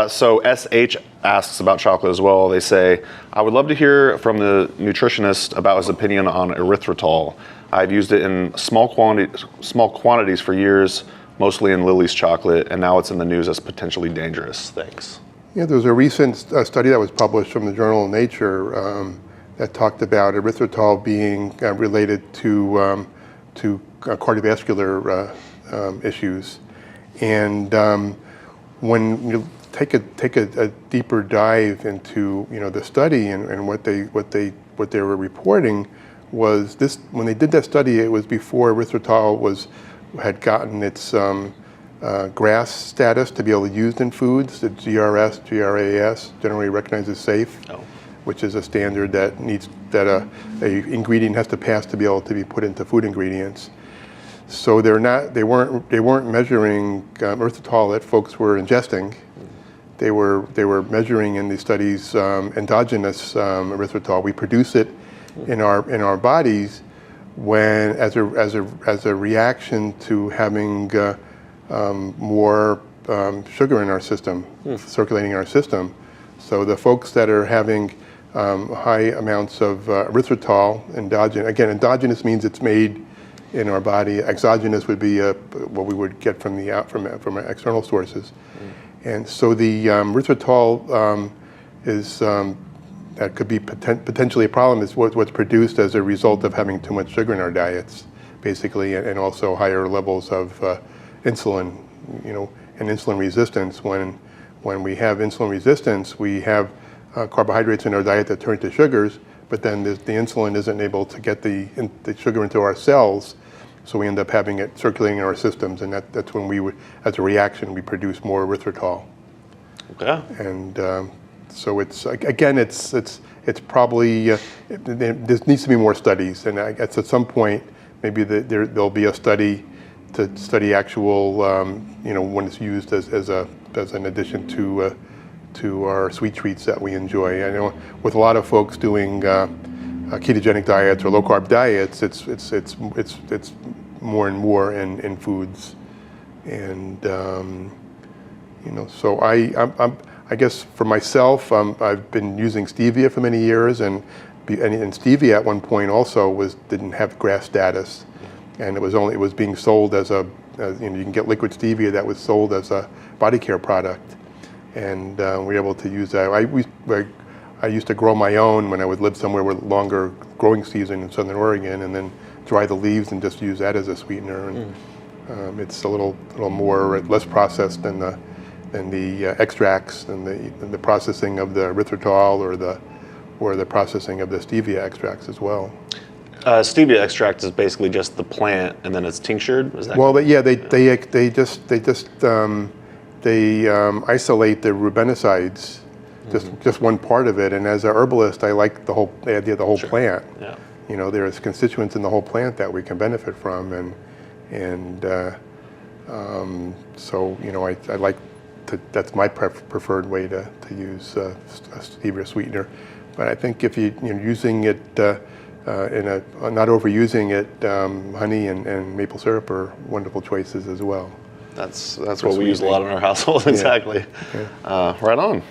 So SH asks about chocolate as well. They say, I would love to hear from the nutritionist about his opinion on erythritol. I've used it in small quantities for years, mostly in Lily's chocolate, and now it's in the news as potentially dangerous. Thanks. Yeah, there was a recent study that was published from the journal Nature that talked about erythritol being related to cardiovascular issues, and when you take a deeper dive into the study and what they were reporting was this: when they did that study, it was before erythritol had gotten its GRAS status to be able to use in foods. The GRAS, generally recognized as safe, which is a standard that a ingredient has to pass to be able to be put into food ingredients. So they weren't measuring erythritol that folks were ingesting. They were measuring in these studies endogenous erythritol. We produce it in our bodies when as a reaction to having more sugar in our system, circulating in our system. So the folks that are having high amounts of erythritol, endogenous means it's made in our body. Exogenous would be what we would get from external sources. And so the erythritol that could be potentially a problem is what's produced as a result of having too much sugar in our diets, basically, and also higher levels of insulin, and insulin resistance. When we have insulin resistance, we have carbohydrates in our diet that turn to sugars, but then the insulin isn't able to get the sugar into our cells, so we end up having it circulating in our systems, and that's when we would, as a reaction, we produce more erythritol. Okay. And so it's probably there needs to be more studies, and I guess at some point maybe there'll be a study to study actual when it's used as an addition to our sweet treats that we enjoy. I know with a lot of folks doing ketogenic diets or low carb diets, it's more and more in foods, and so I guess for myself, I've been using stevia for many years, and stevia at one point also didn't have GRAS status, and it was being sold as you can get liquid stevia that was sold as a body care product, and we were able to use that. I used to grow my own when I would live somewhere with longer growing season in Southern Oregon, and then dry the leaves and just use that as a sweetener. And it's a little more less processed than the extracts and the processing of the erythritol or the processing of the stevia extracts as well. Stevia extract is basically just the plant, and then it's tinctured. Is that they isolate the rubenicides, just one part of it. And as an herbalist, I like the whole plant. Yeah. There's constituents in the whole plant that we can benefit from, and so I like to. That's my preferred way to use a stevia sweetener. But I think if you're using it not overusing it, honey and maple syrup are wonderful choices as well. That's what we use a lot in our household. Exactly. Yeah. Right on.